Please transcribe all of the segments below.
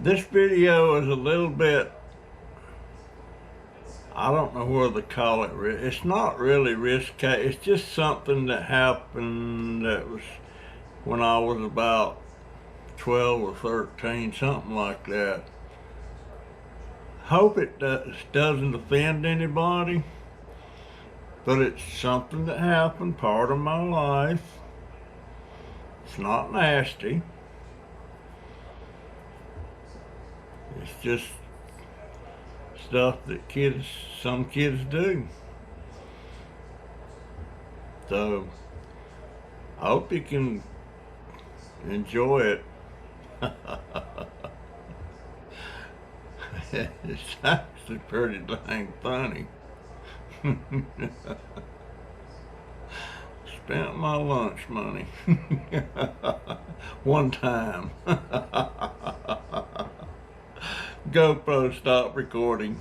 This video is a little bit, I don't know whether to call it, it's not really risque. It's just something that happened that was when I was about 12 or 13, something like that. Hope it doesn't offend anybody, but it's something that happened, part of my life. It's not nasty. It's just stuff that some kids do. So I hope you can enjoy it. It's actually pretty dang funny. Spent my lunch money one time. GoPro, stop recording.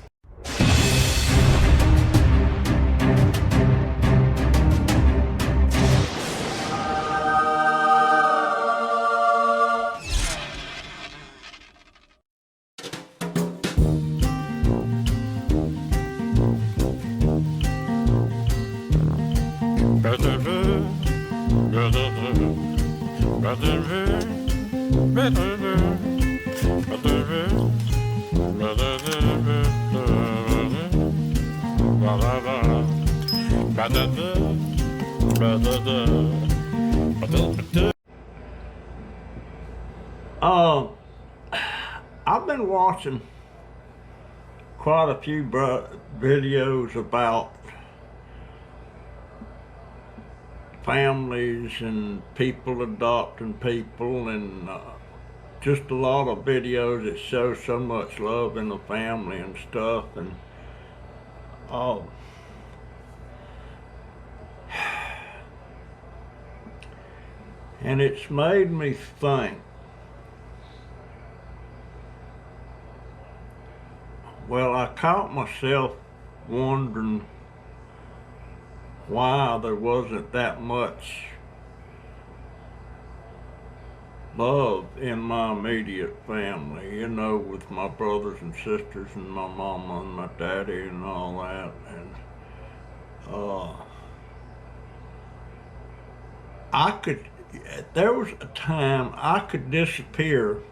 I've been watching quite a few videos about families and people adopting people, and just a lot of videos that show so much love in the family and stuff. And and it's made me think, well, I caught myself wondering why there wasn't that much love in my immediate family, you know, with my brothers and sisters and my mama and my daddy and all that. And there was a time I could disappear.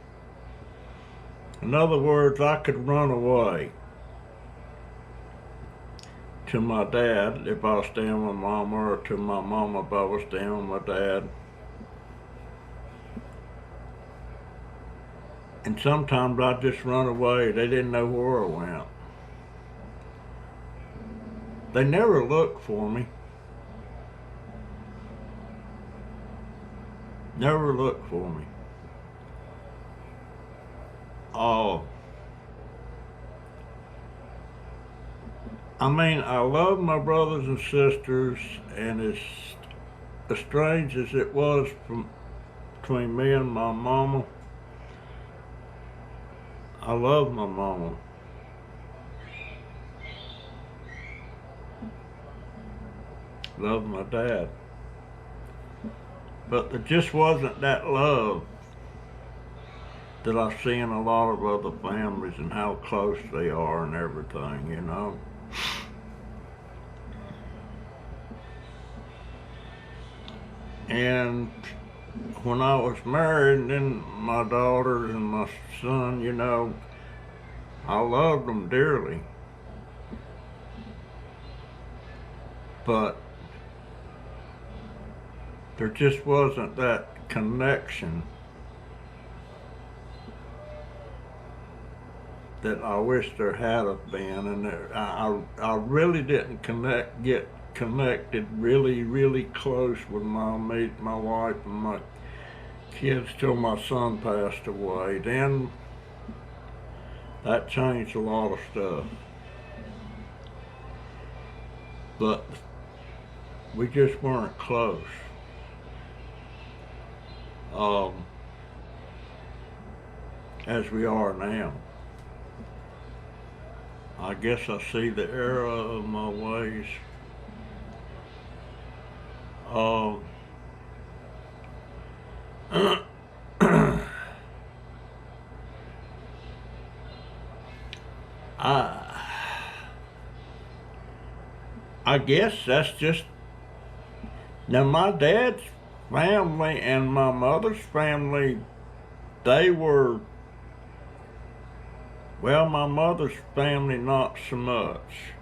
In other words, I could run away to my dad if I was staying with mama, or to my mama if I was staying with my dad. And sometimes I'd just run away. They didn't know where I went. They never looked for me. Never looked for me. I mean, I love my brothers and sisters, and as strange as it was between me and my mama, I love my mama. Love my dad. But there just wasn't that love that I see in a lot of other families, and how close they are and everything, you know. And when I was married, and then my daughter and my son, you know, I loved them dearly. But there just wasn't that connection that I wish there had have been. And I really didn't get connected really close with my wife and my kids till my son passed away. Then that changed a lot of stuff. But we just weren't close. As we are now. I guess I see the error of my ways. I I guess that's just now my dad's family and my mother's family, they were, well, my mother's family not so much.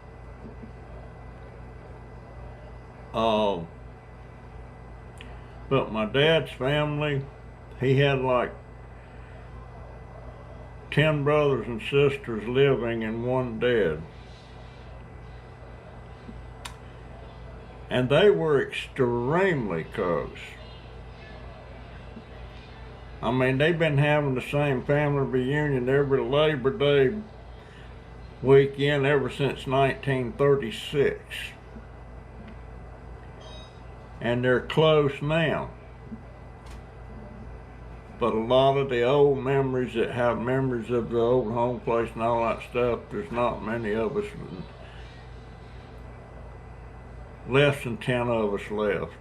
Uh, but my dad's family, he had like 10 brothers and sisters living and one dead. And they were extremely close. I mean, they've been having the same family reunion every Labor Day weekend ever since 1936. And they're close now. But a lot of the old memories that have memories of the old home place and all that stuff, there's not many of us, less than 10 of us left.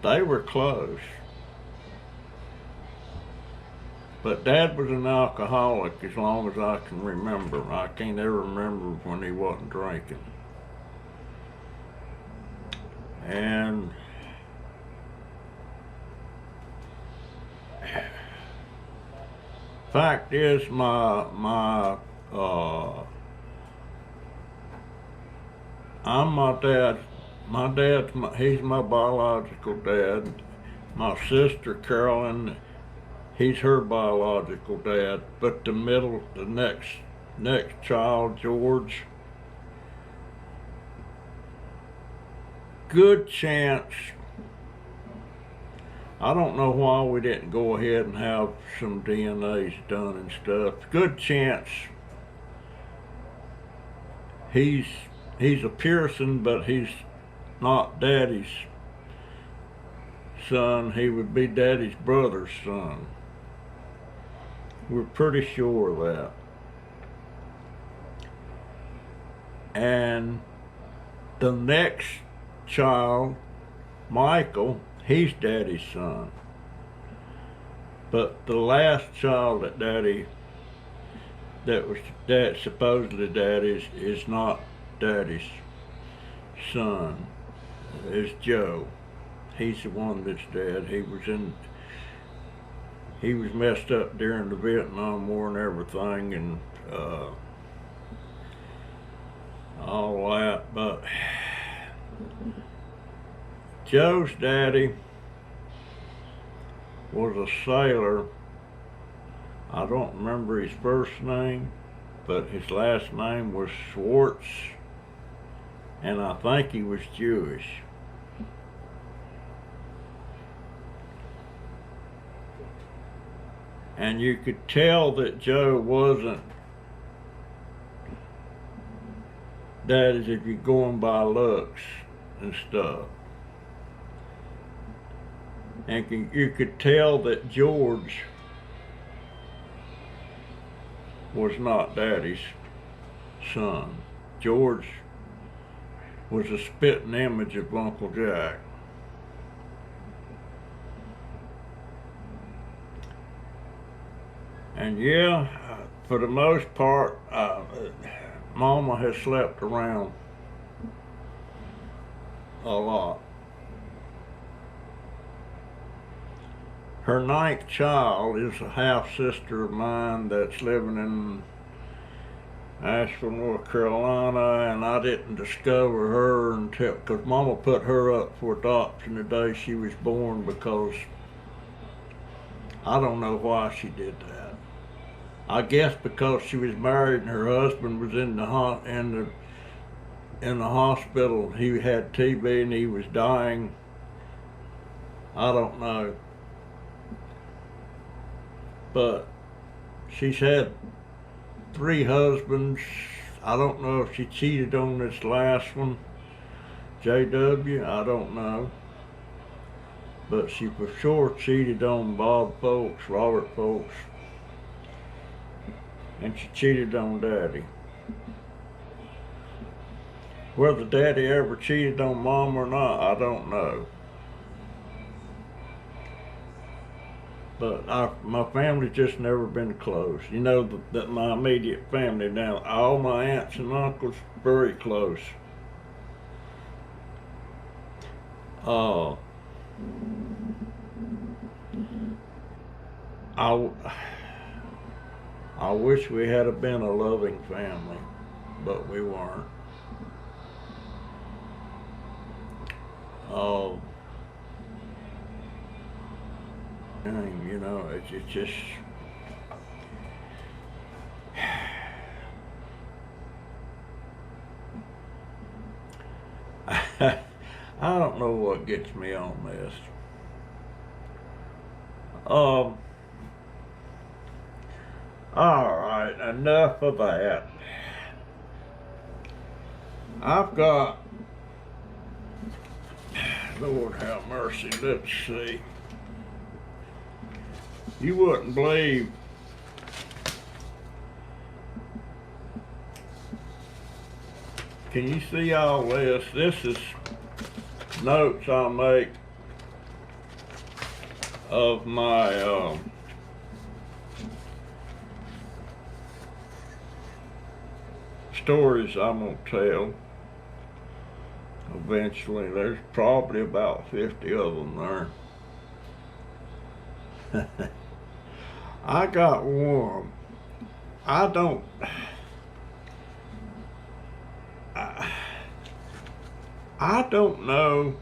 They were close. But Dad was an alcoholic as long as I can remember. I can't ever remember when he wasn't drinking. And fact is, he's my biological dad. My sister Carolyn, he's her biological dad. But the next child, George, good chance. I don't know why we didn't go ahead and have some DNAs done and stuff. Good chance he's a Pearson, but he's not Daddy's son. He would be Daddy's brother's son. We're pretty sure of that. And the next child, Michael, he's Daddy's son. But the last child that was supposedly Daddy's, is not Daddy's son. It's Joe. He's the one that's dead. He was messed up during the Vietnam War and everything, and all that. But Joe's daddy was a sailor. I don't remember his first name, but his last name was Schwartz, and I think he was Jewish. And you could tell that Joe wasn't Daddy's if you're going by looks and stuff. And you could tell that George was not Daddy's son. George was a spitting image of Uncle Jack. And yeah, for the most part, Mama has slept around a lot. Her ninth child is a half-sister of mine that's living in Asheville, North Carolina, and I didn't discover her until, because Mama put her up for adoption the day she was born, because I don't know why she did that. I guess because she was married and her husband was in the hospital. He had TB and he was dying. I don't know. But she's had 3 husbands. I don't know if she cheated on this last one, JW, I don't know. But she for sure cheated on Bob Folks, Robert Folks. And she cheated on Daddy. Whether Daddy ever cheated on Mom or not, I don't know. But my family's just never been close. You know that my immediate family now, all my aunts and uncles, very close. Uh, I I wish we had been a loving family, but we weren't. Uh, and, you know, it's just. I don't know what gets me on this. Um, all right, enough of that. I've got, Lord have mercy, let's see. You wouldn't believe can you see all this? This is notes I make of my stories I'm gonna tell eventually. There's probably about 50 of them there. I got one. I don't. I don't know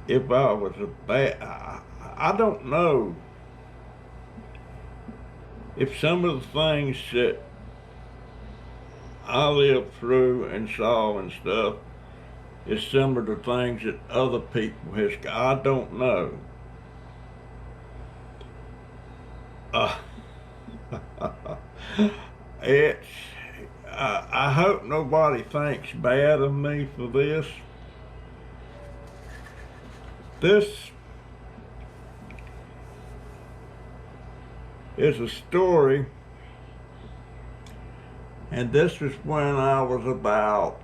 if I was a bad. I don't know if some of the things that I lived through and saw and stuff is similar to things that other people has. I don't know. It's. I hope nobody thinks bad of me for this. This is a story, and this was when I was about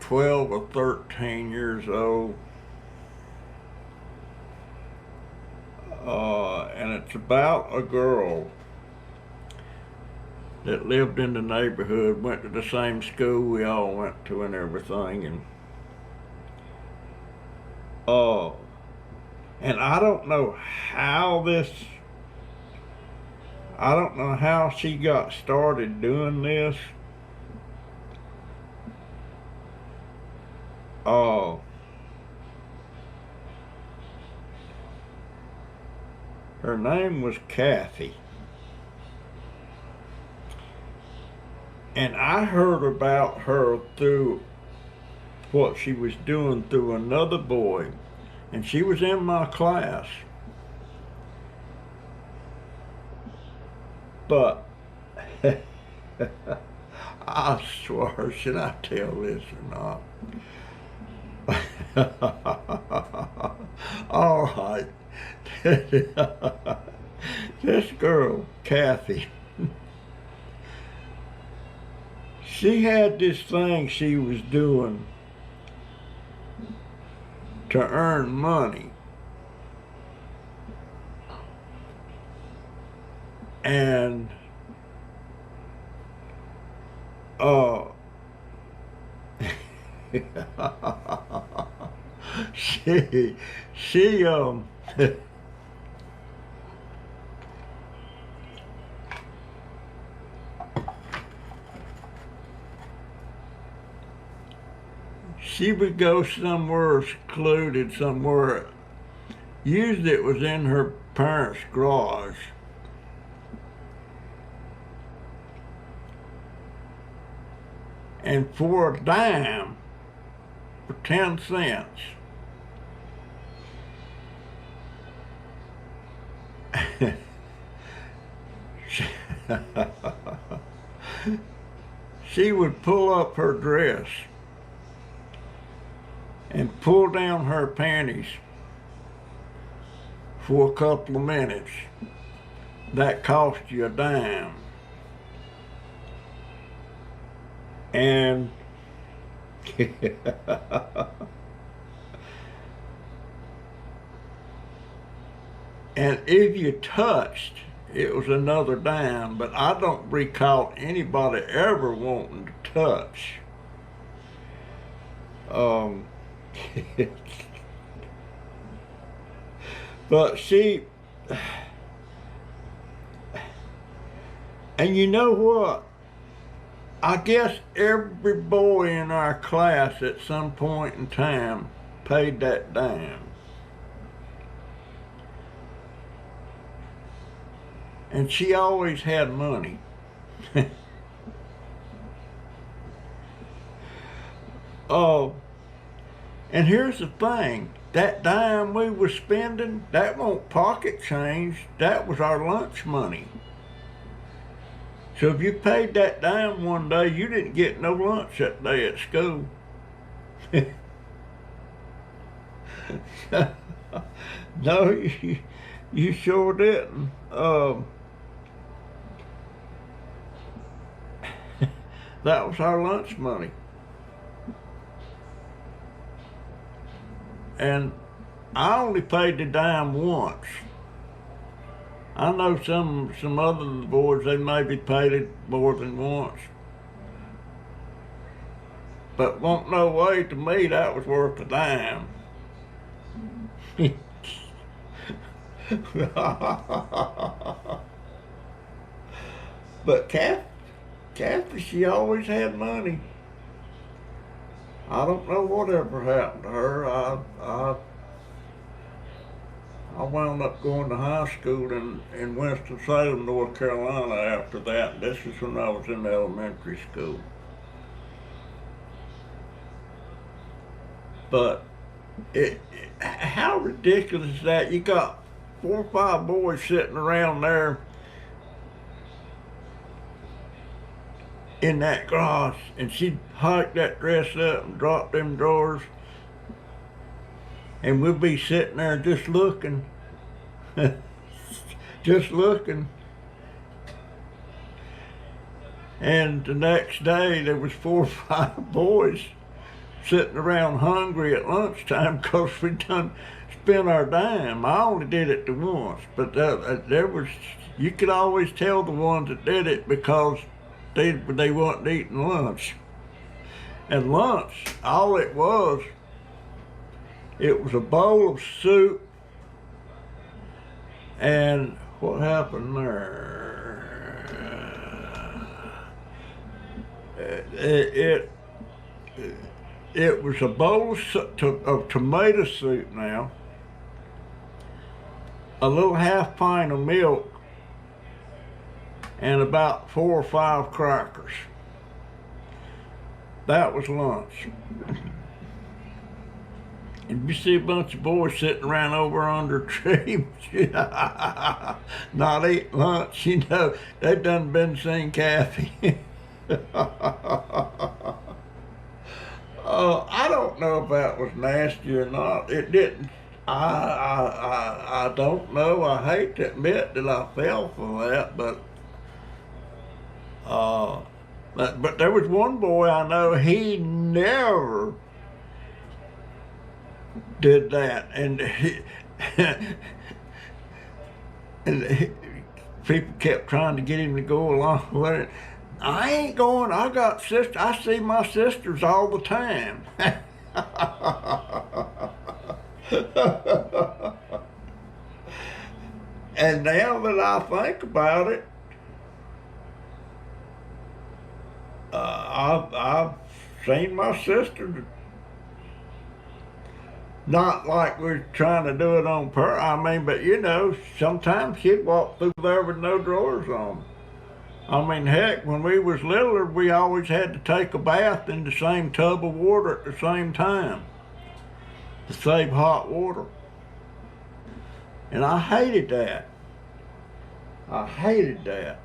12 or 13 years old. And it's about a girl that lived in the neighborhood, went to the same school we all went to and everything, and I don't know how she got started doing this. Her name was Kathy. And I heard about her through what she was doing through another boy. And she was in my class. But I swear, should I tell this or not? All right. This girl, Kathy, she had this thing she was doing to earn money. And she she would go somewhere secluded somewhere. Usually it was in her parents' garage. And for a dime, for 10 cents, she would pull up her dress and pull down her panties for a couple of minutes. That cost you a dime. And And if you touched, it was another dime, but I don't recall anybody ever wanting to touch. Um, but she, and you know what? I guess every boy in our class at some point in time paid that dime. And she always had money. Oh, and here's the thing. That dime we were spending, that wasn't pocket change. That was our lunch money. So if you paid that dime one day, you didn't get no lunch that day at school. No, you sure didn't. That was our lunch money. And I only paid the dime once. I know some other boys, they maybe paid it more than once. But won't no way to me that was worth a dime. But Kathy, she always had money. I don't know whatever happened to her. I wound up going to high school in Winston-Salem, North Carolina after that. This is when I was in elementary school. But how ridiculous is that? You got 4 or 5 boys sitting around there in that garage, and she'd hike that dress up and drop them drawers, and we'd be sitting there just looking, just looking. And the next day there was 4 or 5 boys sitting around hungry at lunchtime because we done spent our dime. I only did it the once, but there was, you could always tell the ones that did it because they wasn't eating lunch. And lunch, all it was a bowl of soup, and what happened there? It was a bowl of tomato soup now, a little half pint of milk, and about 4 or 5 crackers. That was lunch. And you see a bunch of boys sitting around over under a tree, not eating lunch, you know, they done been seeing Kathy. I don't know if that was nasty or not. It didn't. I don't know. I hate to admit that I fell for that, but there was one boy I know, he never did that, and people kept trying to get him to go along with it. I ain't going. I got sister. I see my sisters all the time. And now that I think about it, I've seen my sister. Not like we're trying to do it on purpose. I mean, but you know, sometimes she'd walk through there with no drawers on. I mean, heck, when we was littler, we always had to take a bath in the same tub of water at the same time to save hot water. And I hated that. I hated that.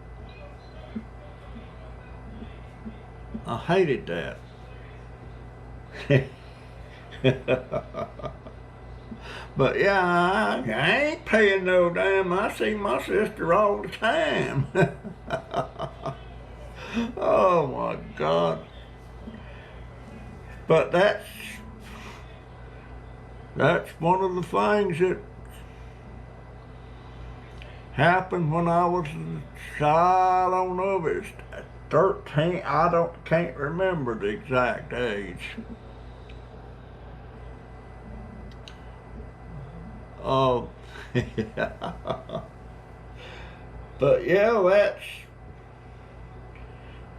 I hated that. But yeah, I ain't paying no dime. I see my sister all the time. Oh my God. But that's one of the things that happened when I was, I don't know if it's 13. Can't remember the exact age. Oh, but yeah, that's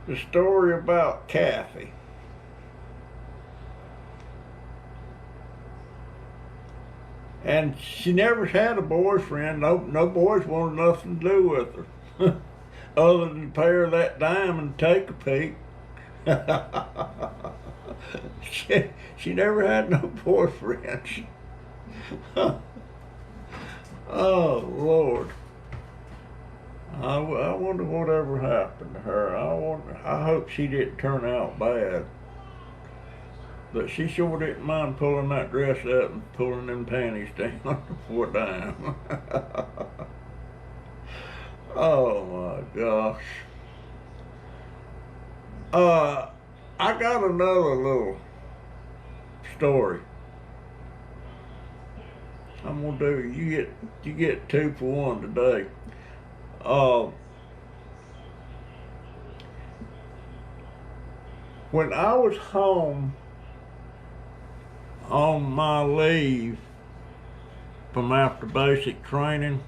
the story about Kathy. And she never had a boyfriend. No boys wanted nothing to do with her, other than pay her that dime and take a peek. she never had no boyfriends. Oh Lord. I wonder whatever happened to her. I hope she didn't turn out bad. But she sure didn't mind pulling that dress up and pulling them panties down for a dime. Oh my gosh. I got another little story. I'm gonna do. You get 2 for 1 today. When I was home on my leave from after basic training,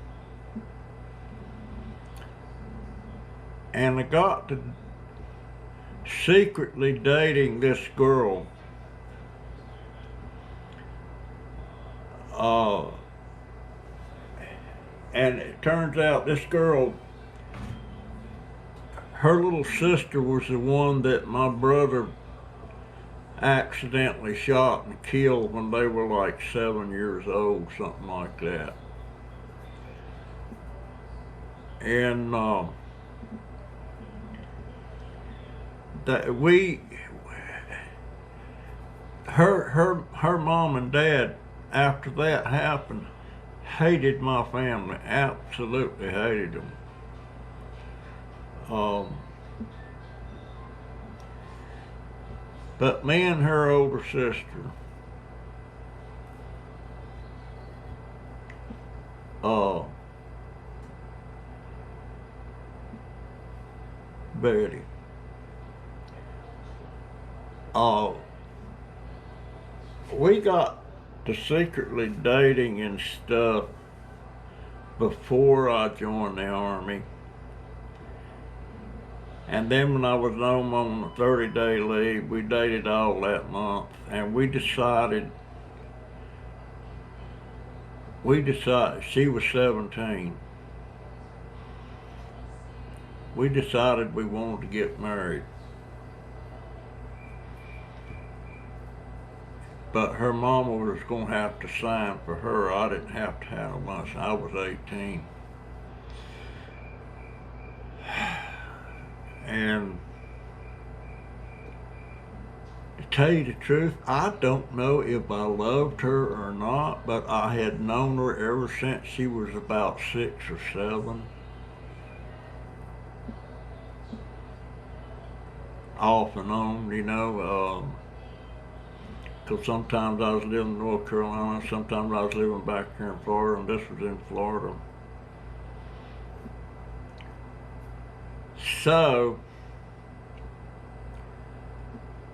and I got to secretly dating this girl. And it turns out this girl, her little sister was the one that my brother accidentally shot and killed when they were like 7 years old, something like that. And her mom and dad, after that happened, hated my family, absolutely hated them. But me and her older sister, Betty, we got to secretly dating and stuff before I joined the Army. And then when I was home on a 30-day leave, we dated all that month, and we decided, she was 17. We decided we wanted to get married. But her mama was going to have to sign for her. I didn't have to have much. I was 18. And to tell you the truth, I don't know if I loved her or not, but I had known her ever since she was about 6 or 7. Off and on, you know, because sometimes I was living in North Carolina, sometimes I was living back here in Florida, and this was in Florida. So,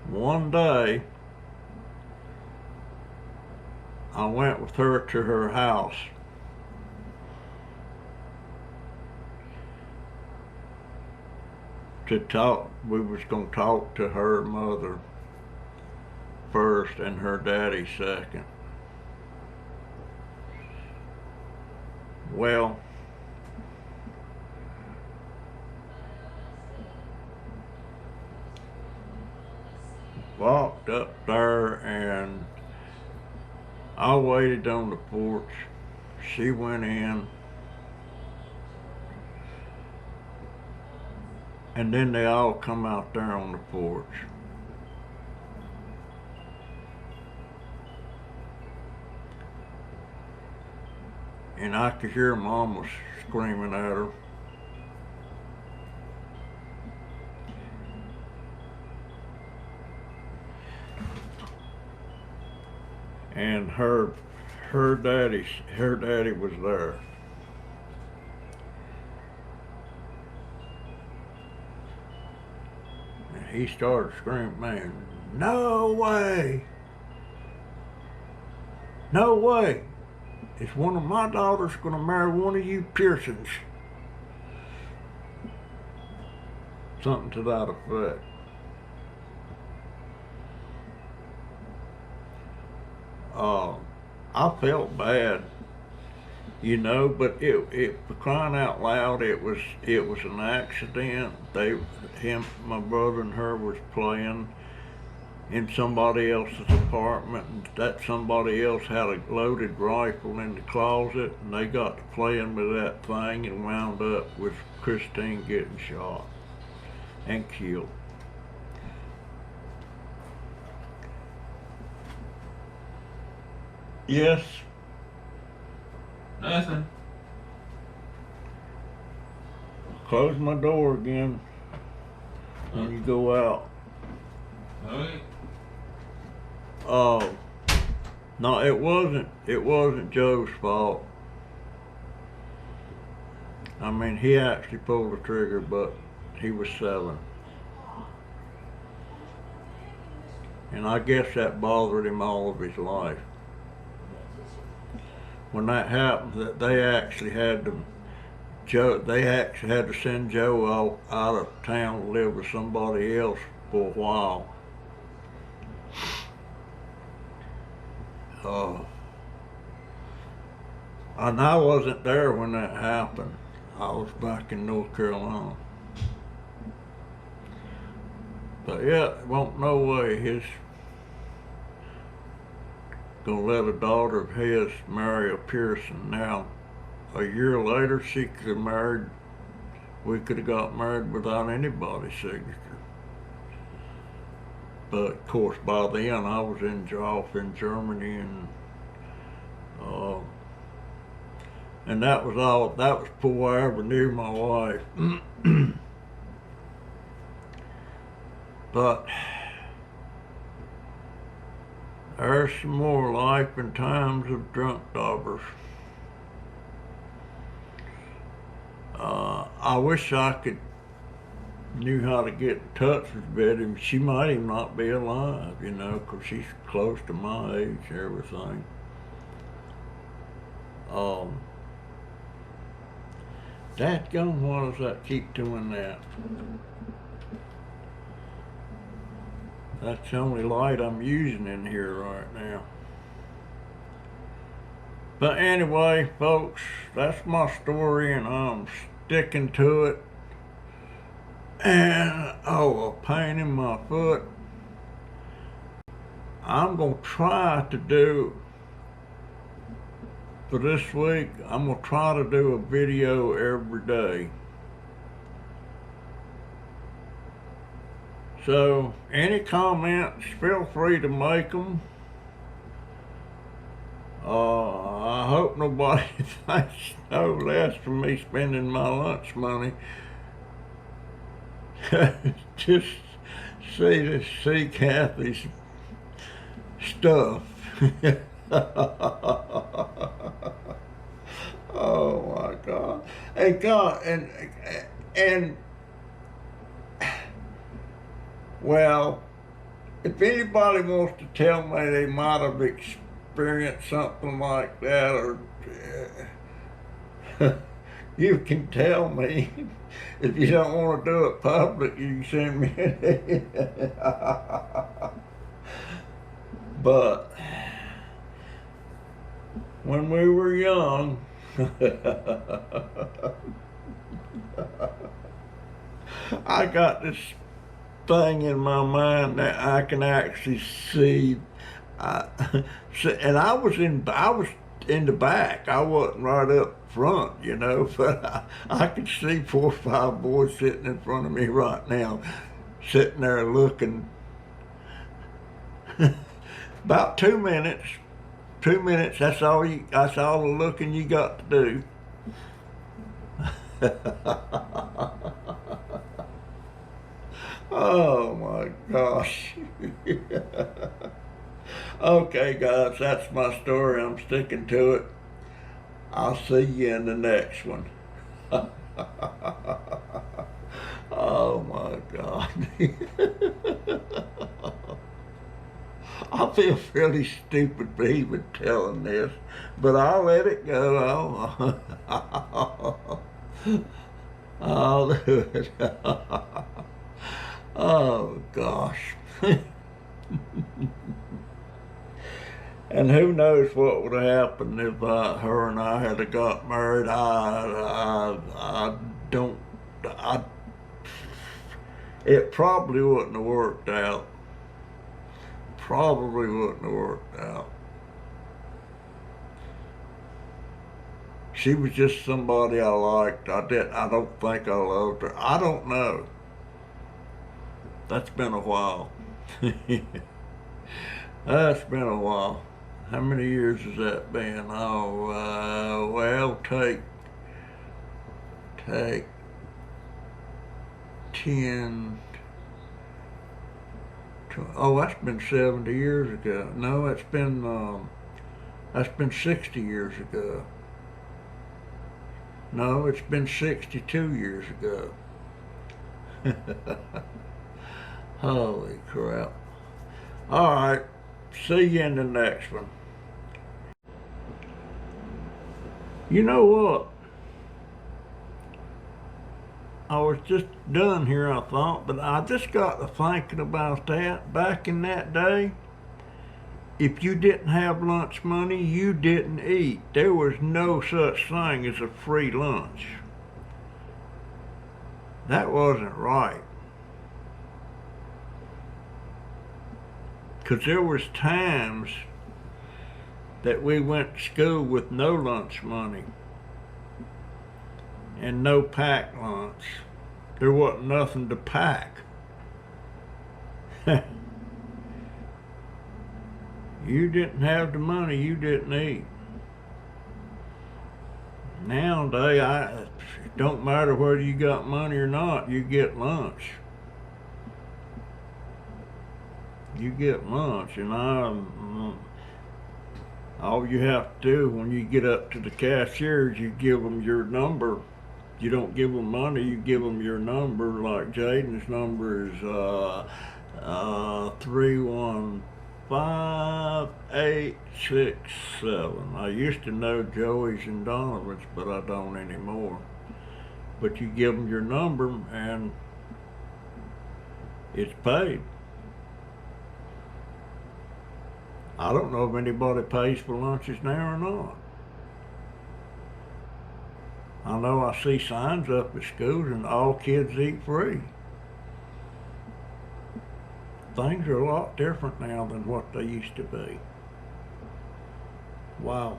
one day, I went with her to her house. To talk. We was going to talk to her mother first and her daddy second. Well, walked up there and I waited on the porch. She went in. And then they all come out there on the porch. And I could hear Mama screaming at her. and her daddy was there. And he started screaming, man, no way, no way. Is one of my daughters gonna marry one of you Pearsons? Something to that effect. I felt bad, you know, but it for crying out loud, it was an accident. My brother and her was playing in somebody else's apartment, and that somebody else had a loaded rifle in the closet, and they got to playing with that thing and wound up with Christine getting shot and killed. Yes. Nothing. Close my door again when you go out. Okay. Oh, no, it wasn't Joe's fault. I mean, he actually pulled the trigger, but he was 7. And I guess that bothered him all of his life. When that happened, that they actually had to send Joe out of town to live with somebody else for a while. And I wasn't there when that happened. I was back in North Carolina. But yeah, won't no way he's gonna let a daughter of his marry a Pearson. Now, a year later, we could have got married without anybody's signature. But of course, by then I was off in Germany, and that was before I ever knew my wife. But there's some more life and times of drunk daughters. I wish I knew how to get in touch with Betty. She might even not be alive, you know, 'cause she's close to my age and everything. Dadgum, why does that keep doing that? That's the only light I'm using in here right now. But anyway, folks, that's my story, and I'm sticking to it. And a pain in my foot. I'm gonna try to do, for this week, I'm gonna try to do a video every day. So, any comments, feel free to make them. I hope nobody thinks no less from me spending my lunch money. Just see Kathy's stuff. Oh my God! And God, and well, if anybody wants to tell me they might have experienced something like that, or you can tell me. If you don't want to do it public, you can send me But when we were young, I got this thing in my mind that I can actually see. And I was in the back. I wasn't right up front, you know, but I could see 4 or 5 boys sitting in front of me right now, sitting there looking. About 2 minutes. 2 minutes. That's all the looking you got to do. Oh my gosh. Okay, guys, that's my story. I'm sticking to it. I'll see you in the next one. Oh my God. I feel really stupid for even telling this, but I'll let it go. I'll do it. Oh gosh. And who knows what would have happened if her and I had got married. I don't, I, it probably wouldn't have worked out. Probably wouldn't have worked out. She was just somebody I liked. I don't think I loved her. I don't know. That's been a while. That's been a while. How many years has that been? Oh, well, take 10, oh, that's been 70 years ago. No, that's been 60 years ago. No, it's been 62 years ago. Holy crap. All right, see you in the next one. You know what? I was just done here, I thought, but I just got to thinking about that. Back in that day, if you didn't have lunch money, you didn't eat. There was no such thing as a free lunch. That wasn't right. Because there was times that we went to school with no lunch money and no packed lunch. There wasn't nothing to pack. You didn't have the money, you didn't eat. Nowadays, it don't matter whether you got money or not, you get lunch. You get lunch, and all you have to do when you get up to the cashiers, you give them your number. You don't give them money, you give them your number. Like Jaden's number is 315867. I used to know Joey's and Donovan's, but I don't anymore. But you give them your number and it's paid. I don't know if anybody pays for lunches now or not. I know I see signs up at schools and all kids eat free. Things are a lot different now than what they used to be. Wow.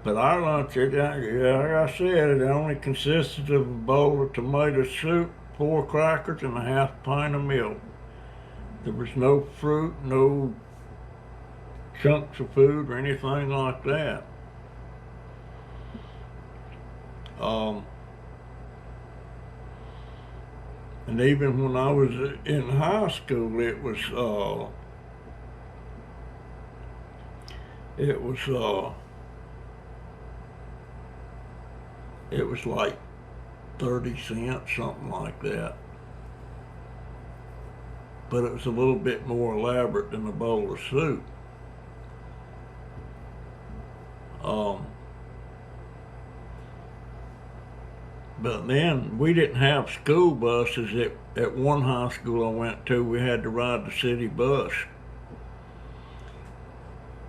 But our lunch, like I said, it only consisted of a bowl of tomato soup, 4 crackers, and a half pint of milk. There was no fruit, no chunks of food or anything like that. And even when I was in high school, it was like 30 cents, something like that. But it was a little bit more elaborate than a bowl of soup. But then we didn't have school buses at one high school I went to. We had to ride the city bus.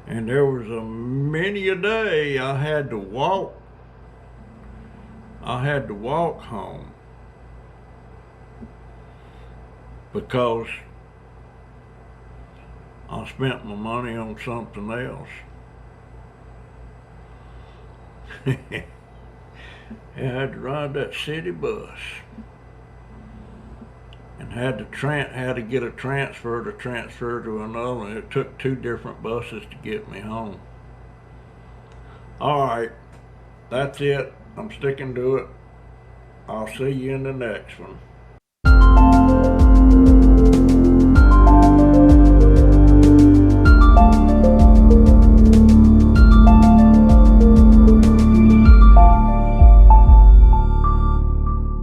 And there was many a day I had to walk. I had to walk home because I spent my money on something else. I had to ride that city bus and had to get a transfer to another one. It took 2 different buses to get me home. All right, that's it. I'm sticking to it. I'll see you in the next one.